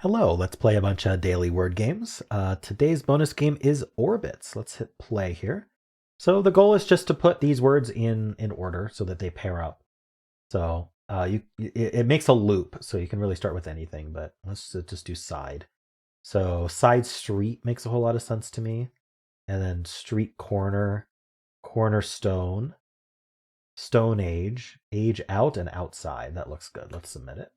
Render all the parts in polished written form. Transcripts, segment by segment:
Hello, let's play a bunch of daily word games. Today's bonus game is orbits. Let's hit play here. So the goal is just to put these words in order so that they pair up. So it makes a loop, so you can really start with anything, but let's just do side. So side street makes a whole lot of sense to me. And then street corner, cornerstone, stone age, age out, and outside. That looks good. Let's submit it.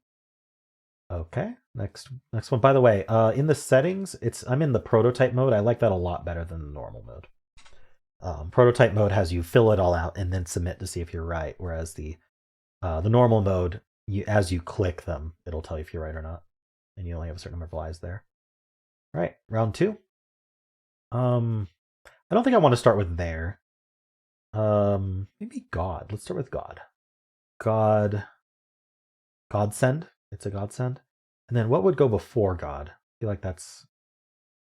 Okay, next one. By the way, in the settings, I'm in the prototype mode. I like that a lot better than the normal mode. Prototype mode has you fill it all out and then submit to see if you're right, whereas the normal mode, as you click them, it'll tell you if you're right or not, and you only have a certain number of lives there. All right, round two. I don't think I want to start with there. Maybe God. Let's start with God. Godsend. It's a godsend. And then what would go before God? I feel like that's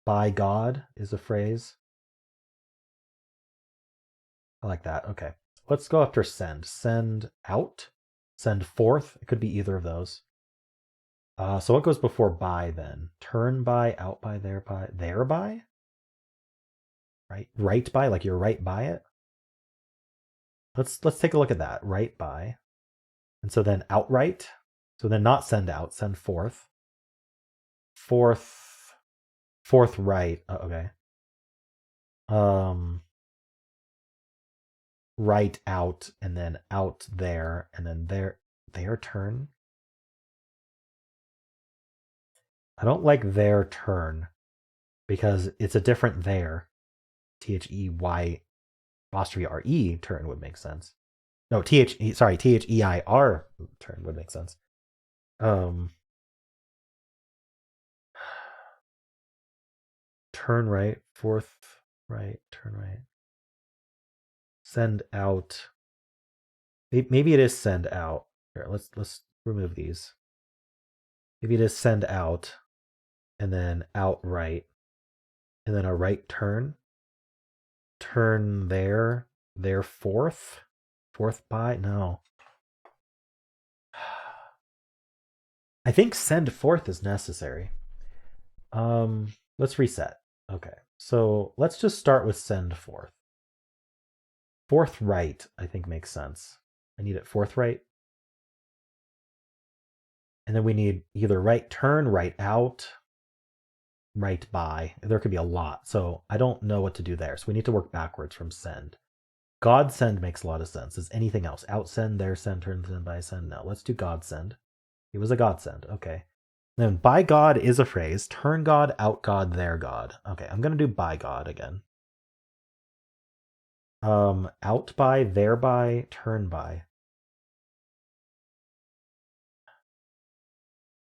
by God is a phrase. I like that. Okay. Let's go after send. Send out. Send forth. It could be either of those. So what goes before by then? Turn by, out by, thereby? Right by, like you're right by it. Let's take a look at that. Right by. And so then outright. So then not send out, send forth. Forthright. Okay. Right out and then out there and then their turn. I don't like their turn because it's a different there. THEY apostrophe RE turn would make sense. No, THEIR turn would make sense. Turn right, forth right, turn right. Send out. Maybe it is send out. Here, let's remove these. Maybe it is send out and then outright and then a right turn. Turn there forth by. No, I think send forth is necessary. Let's reset. Okay, so let's just start with send forth. Forthright, I think makes sense. I need it forthright. And then we need either right turn, right out, right by. There could be a lot. So I don't know what to do there. So we need to work backwards from send. God send makes a lot of sense. Is anything else? Outsend, there send, turn send, by send? No, let's do God send. It was a godsend. Okay. Then by God is a phrase. Turn God, out God, there God. Okay, I'm going to do by God again. Out by, thereby, turn by.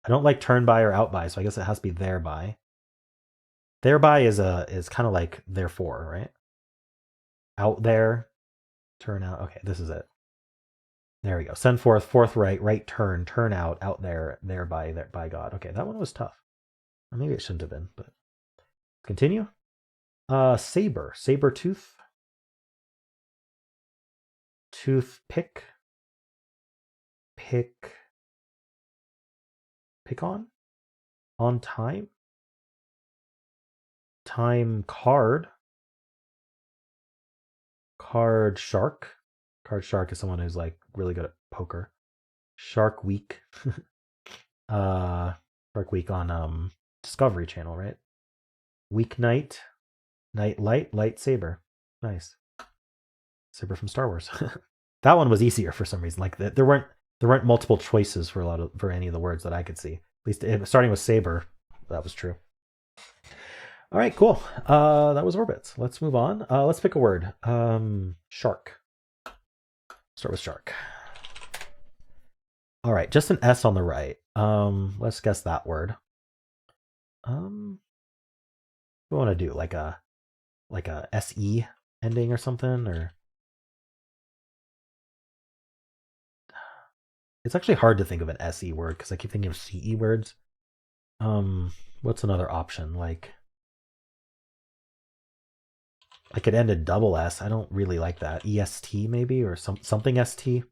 I don't like turn by or out by, so I guess it has to be thereby. Thereby is kind of like therefore, right? Out there, turn out. Okay, this is it. There we go. Send forth, forthright, right turn, turn out there, thereby, there by God. Okay, that one was tough. Or maybe it shouldn't have been, but continue. Saber, saber tooth, toothpick, pick on time card shark. Card shark is someone who's like really good at poker. Shark Week. Shark Week on Discovery Channel, right? Weeknight, night light, lightsaber. Nice. Saber from Star Wars. That one was easier for some reason. Like there weren't multiple choices for any of the words that I could see. At least starting with saber, that was true. All right, cool. That was orbits. Let's move on. Let's pick a word. Shark. Start with shark. All right, just an S on the right. Let's guess that word. What do I want to do? Like a SE ending or something, or it's actually hard to think of an SE word because I keep thinking of CE words. What's another option? Like I could end a double S. I don't really like that. EST maybe, or something ST.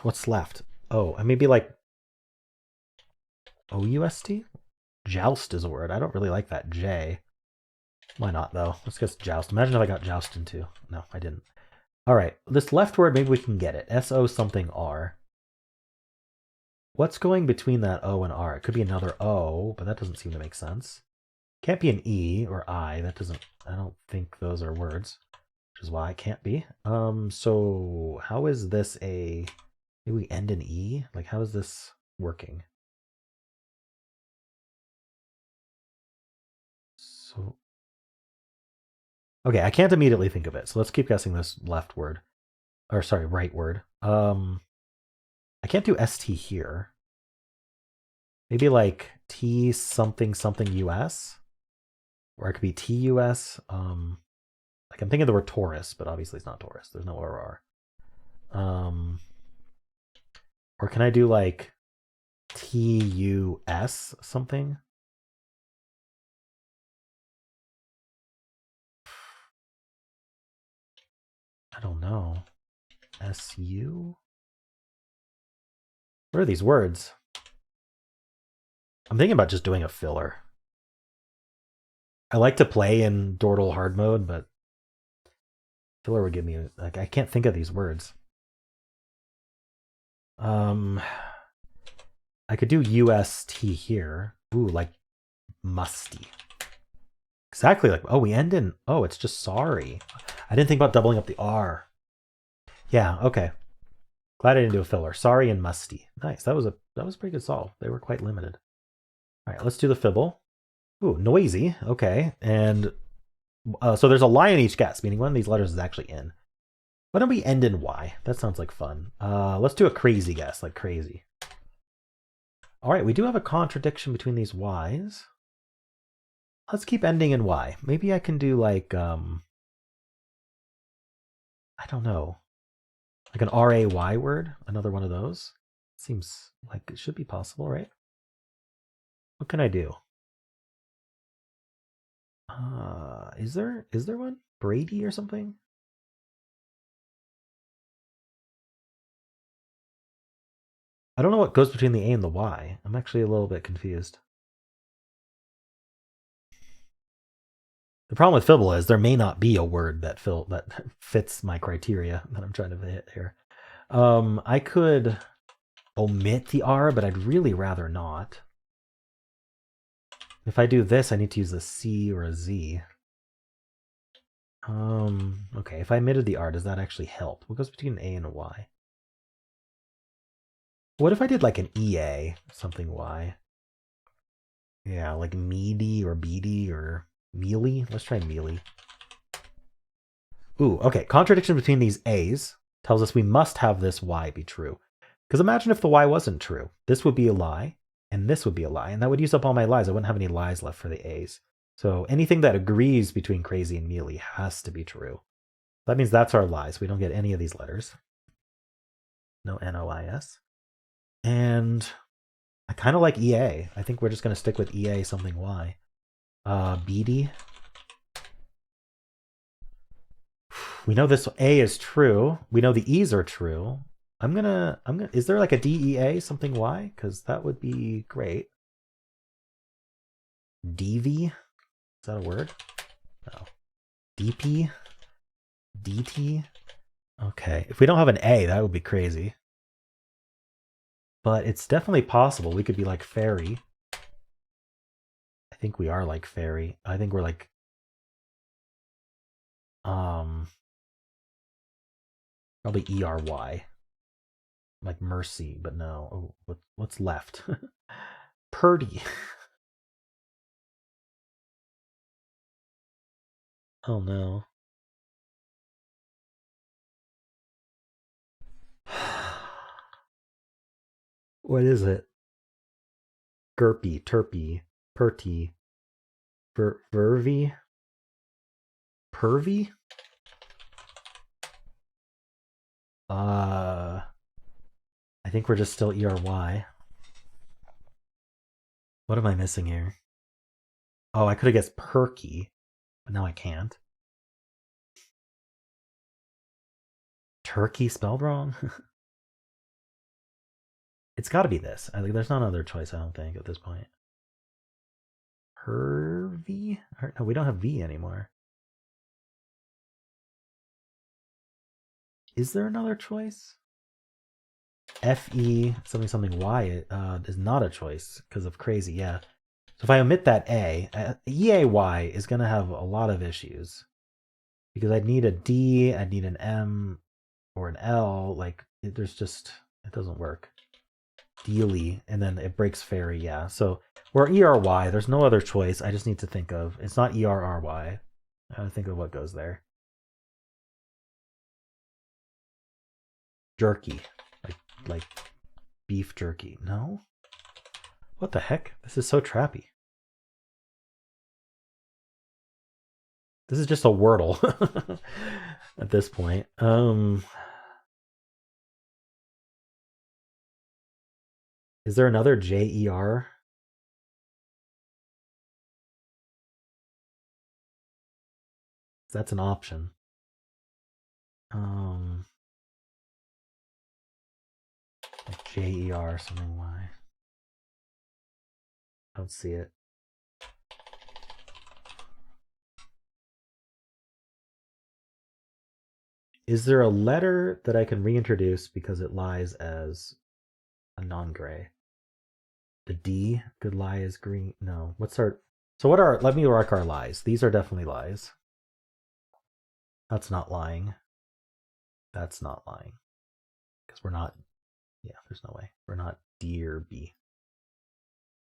What's left? Oh, and maybe like O-U-S-T? Joust is a word. I don't really like that J. Why not, though? Let's get joust. Imagine if I got joust into. No, I didn't. All right, this left word, maybe we can get it. S-O something R. What's going between that O and R? It could be another O, but that doesn't seem to make sense. Can't be an E or I. That doesn't, I don't think those are words, which is why it can't be. So how is this a, maybe we end in E? Like, how is this working? So, okay, I can't immediately think of it. So let's keep guessing this left word. Or sorry, right word. I can't do ST here. Maybe like T something something US? Or it could be TUS. Like I'm thinking the word Taurus, but obviously it's not Taurus. There's no OR. Or can I do like TUS something? I don't know. SU? What are these words? I'm thinking about just doing a filler. I like to play in Dordle hard mode, but filler would give me, like, I can't think of these words. I could do UST here. Ooh, like musty. Exactly like, oh, we end in, oh, it's just sorry. I didn't think about doubling up the R. Yeah, okay. Glad I didn't do a filler. Sorry and musty. Nice. That was a pretty good solve. They were quite limited. All right, let's do the Fibble. Ooh, noisy. Okay. And so there's a lie in each guess, meaning one of these letters is actually in. Why don't we end in Y? That sounds like fun. Let's do a crazy guess, like crazy. All right, we do have a contradiction between these Ys. Let's keep ending in Y. Maybe I can do like, I don't know, like an RAY word, another one of those. Seems like it should be possible, right? What can I do? Is there one? Brady or something? I don't know what goes between the A and the Y. I'm actually a little bit confused. The problem with Fibble is there may not be a word that fits my criteria that I'm trying to hit here. I could omit the R, but I'd really rather not. If I do this, I need to use a C or a Z. Okay, if I omitted the R, does that actually help? What goes between an A and a Y? What if I did like an EA, something Y? Yeah, like meaty or beady or mealy. Let's try mealy. Ooh, okay. Contradiction between these A's tells us we must have this Y be true. Because imagine if the Y wasn't true. This would be a lie, and this would be a lie, and that would use up all my lies. I wouldn't have any lies left for the A's. So anything that agrees between crazy and mealy has to be true. That means that's our lies. We don't get any of these letters. No NOIS. And I kind of like EA. I think we're just going to stick with EA something Y. Beady. We know this A is true. We know the E's are true. I'm gonna, is there like a DEA something Y? Because that would be great. DV? Is that a word? No. DP? DT? Okay. If we don't have an A, that would be crazy. But it's definitely possible. We could be like fairy. I think we are like fairy. I think we're like probably ERY. Like mercy, but no. Oh, what's left? Purdy. Oh no. What is it? Gerpy, terpy, perty, vervy, pervy? I think we're just still ERY. What am I missing here? Oh, I could have guessed perky, but now I can't. Turkey spelled wrong? It's got to be this. I think there's not another choice, I don't think, at this point. Hervy? No, we don't have V anymore. Is there another choice? FE something something Y is not a choice because of crazy, yeah. So if I omit that A, EAY is going to have a lot of issues because I'd need a D, I'd need an M or an L. Like there's just, it doesn't work. Dealy, and then it breaks fairy, yeah. So we're ERY, there's no other choice. I just need to think of, it's not ERRY. I gotta think of what goes there. Jerky, like beef jerky. No? What the heck? This is so trappy. This is just a Wordle at this point. Is there another JER? That's an option. Like JER something Y. I don't see it. Is there a letter that I can reintroduce because it lies as a non-gray? The D could lie as green. No. What's our... So what are... Let me mark our lies. These are definitely lies. That's not lying. That's not lying. Because we're not... Yeah, there's no way. We're not D or B.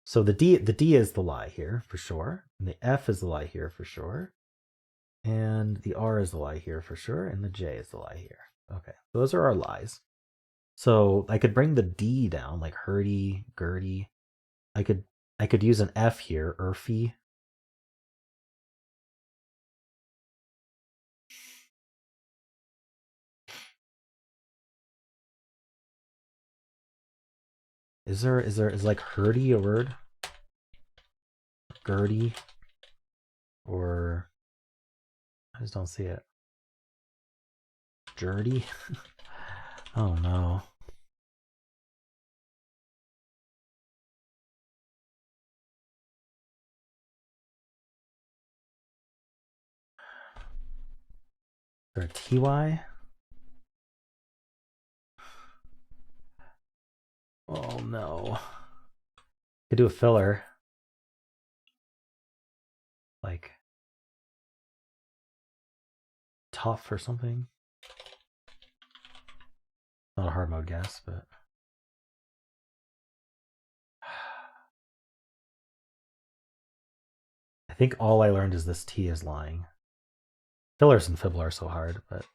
So the D is the lie here for sure. And the F is the lie here for sure. And the R is the lie here for sure. And the J is the lie here. Okay, those are our lies. So I could bring the D down, like Hurdy, Gertie. I could use an F here, Urfy. Is like Hurdy a word? Gertie? Or I just don't see it. Dirty? Oh no. Is there a TY? Oh no. Could do a filler. Like tough or something. Not a hard mode guess, but I think all I learned is this T is lying. Fillers and Fibble are so hard, but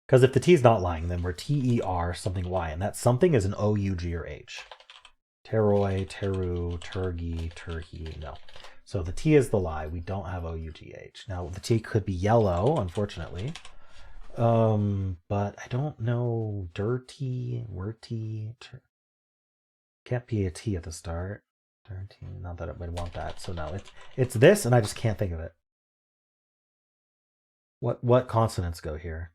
because if the T is not lying, then we're TER something Y, and that something is an O, U, G, or H. Teroi, Teru, Turgi, Turkey, no. So the T is the lie. We don't have O, U, G, H. Now the T could be yellow, unfortunately. But I don't know. Dirty, worty. Can't be a T at the start. Dirty. Not that it would want that. So no, it's this, and I just can't think of it. What consonants go here?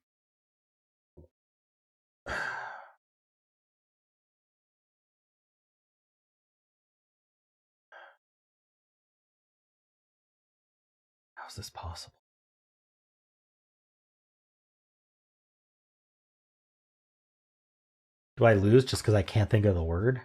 How is this possible? Do I lose just because I can't think of the word?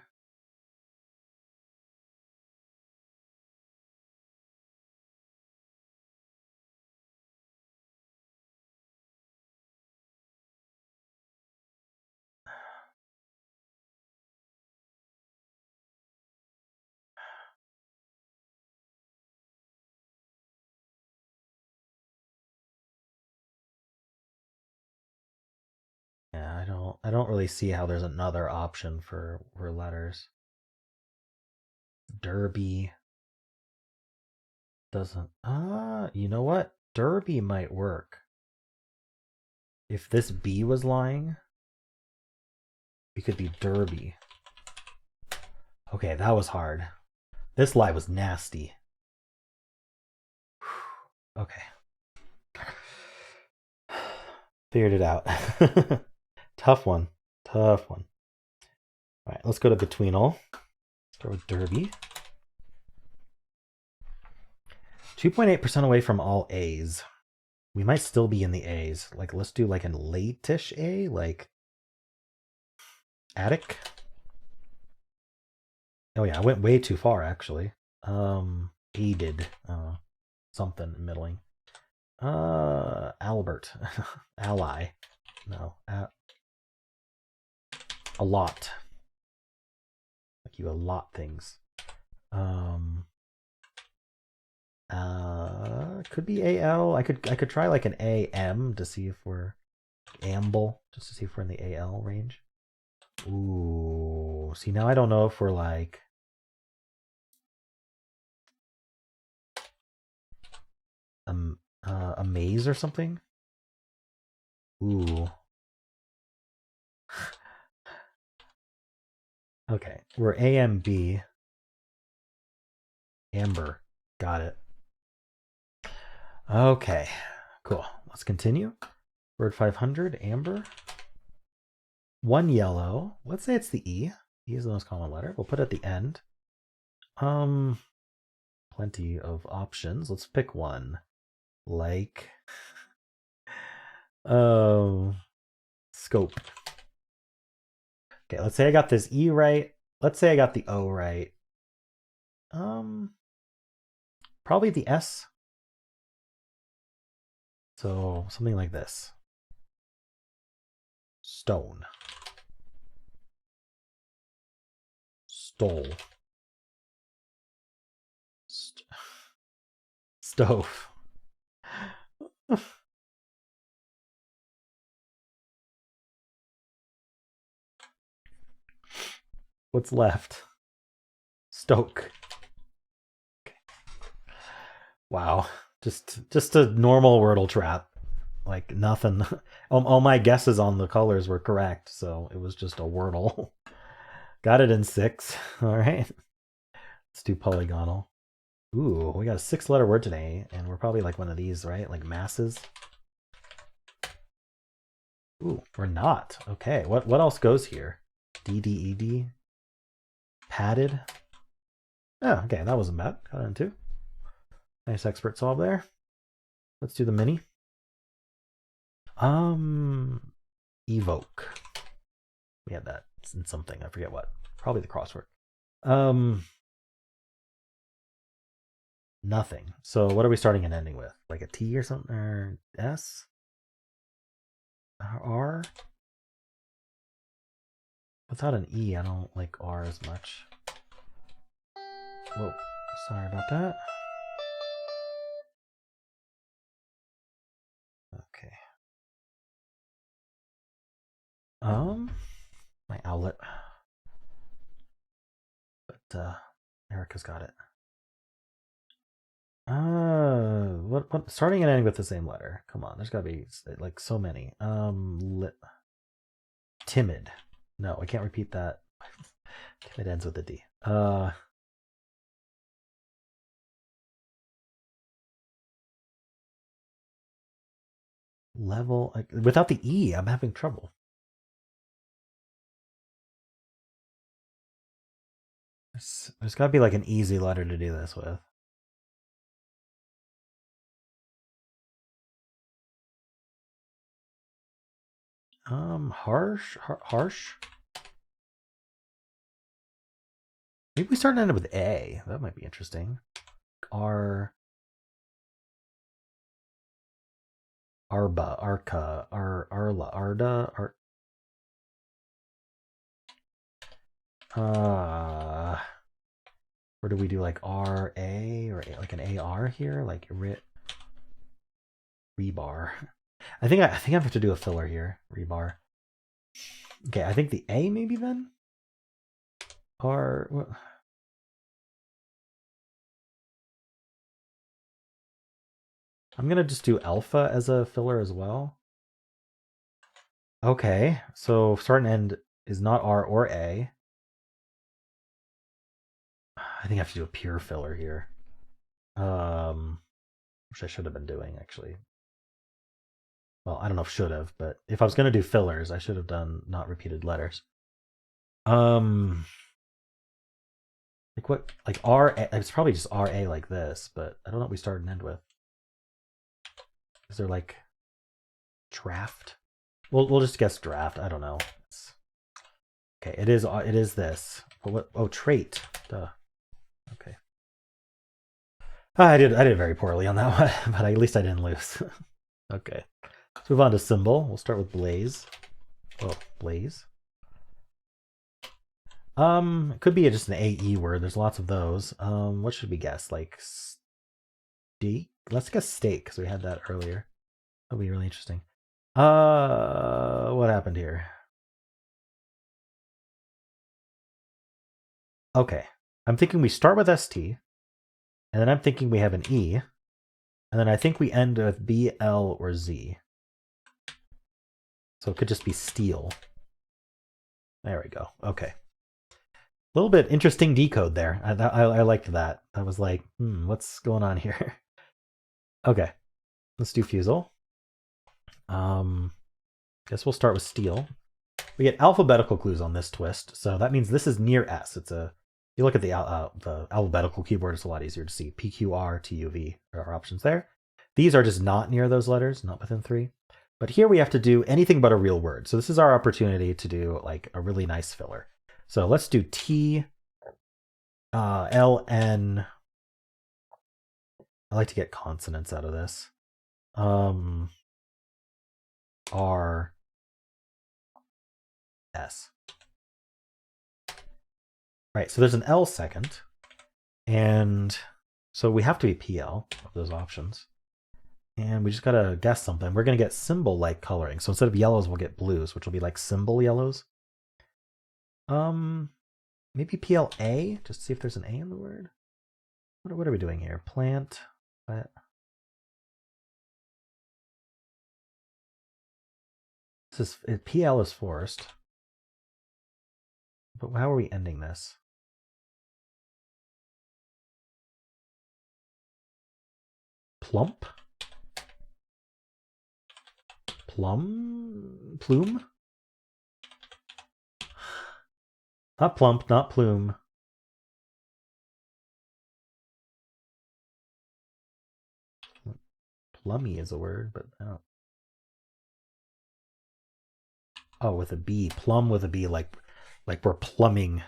Yeah, I don't really see how there's another option for letters. Derby doesn't. You know what? Derby might work. If this B was lying, it could be Derby. Okay, that was hard. This lie was nasty. Okay. Figured it out. Tough one. Tough one. All right, let's go to Betweenle. Start with Derby. 2.8% away from all A's. We might still be in the A's. Like, let's do like a late-ish A, like attic. Oh yeah, I went way too far actually. Aided. Something middling. Albert. Ally. No. A lot. Like you allot things. Could be AL. I could try like an AM to see if we're amble, just to see if we're in the AL range. Ooh, see now I don't know if we're like a maze or something. Ooh. Okay, we're AMB. Amber. Got it. Okay, cool. Let's continue. Word 500, amber. One yellow. Let's say it's the E. E is the most common letter. We'll put it at the end. Plenty of options. Let's pick one. Like, scope. Okay, let's say I got this E right. Let's say I got the O right. Probably the S. So something like this. Stone. Stole. Stove. What's left? Stoke. Okay. Wow. Just a normal Wordle trap. Like nothing. All my guesses on the colors were correct, so it was just a Wordle. Got it in 6. All right. Let's do Polygonle. Ooh, we got a 6-letter word today, and we're probably like one of these, right? Like masses. Ooh, we're not. Okay, what else goes here? DDED. Padded. Oh, okay, that wasn't bad. Got it in 2. Nice expert solve there. Let's do the mini. Evoke. We had that in something. I forget what. Probably the crossword. Nothing. So what are we starting and ending with? Like a T or something? Or S? R? Without an E, I don't like R as much. Whoa. Sorry about that. Okay. My outlet. But Erica's got it. What starting and ending with the same letter. Come on, there's gotta be like so many. Timid. No, I can't repeat that. Timid ends with a D. Level without the E, I'm having trouble. There's gotta be like an easy letter to do this with. Harsh. Maybe we start and end with A. That might be interesting. Arba, Arca, Arla, Arda, or do we do like R-A or like an AR here? Like rebar. I think I have to do a filler here. Rebar. Okay, I think the A maybe then? Or I'm gonna just do alpha as a filler as well. Okay, so start and end is not R or A. I think I have to do a pure filler here. Which I should have been doing actually. Well, I don't know if should have, but if I was going to do fillers, I should have done not repeated letters. Like what? Like R? It's probably just RA like this, but I don't know what we start and end with. Is there like draft? We'll just guess draft. I don't know. Okay, it is this. But what? Oh, trait. Duh. Okay. I did very poorly on that one, but at least I didn't lose. Okay. Let's move on to Symble. We'll start with Blaze. Oh, Blaze. It could be just an AE word. There's lots of those. What should we guess? Like steak? Let's guess steak because we had that earlier. That'll be really interesting. What happened here? Okay. I'm thinking we start with ST, and then I'm thinking we have an E, and then I think we end with B, L, or Z. So it could just be steel. There we go. Okay. A little bit interesting decode there. I liked that. I was like, what's going on here? Okay. Let's do Fusele. Guess we'll start with steel. We get alphabetical clues on this twist, so that means this is near S. It's a. If you look at the alphabetical keyboard, it's a lot easier to see. P, Q, R, T, U, V are our options there. These are just not near those letters, not within 3. But here we have to do anything but a real word. So this is our opportunity to do like a really nice filler. So let's do T, L, N. I like to get consonants out of this. R, S. Right, so there's an L second. And so we have to be PL of those options. And we just gotta guess something. We're gonna get Symble-like coloring. So instead of yellows, we'll get blues, which will be like Symble yellows. Maybe PLA, just to see if there's an A in the word. What are we doing here? Plant. This is PL is forest. But how are we ending this? Plump? Plume? Not plump, not plume. Plummy is a word, but I don't. Oh, with a B. Plum with a B, like we're plumbing.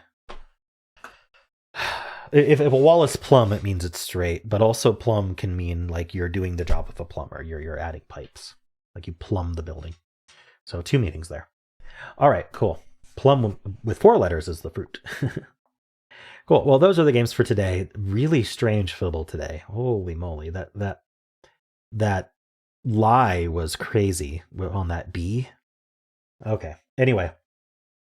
If a wall is plumb, it means it's straight, but also plumb can mean like you're doing the job of a plumber. You're adding pipes, like you plumb the building. So 2 meanings there. All right, cool. Plum with 4 letters is the fruit. Cool. Well, those are the games for today. Really strange Fibble today. Holy moly, that lie was crazy on that B. Okay. Anyway,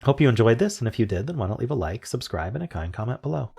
hope you enjoyed this, and if you did, then why not leave a like, subscribe, and a kind comment below.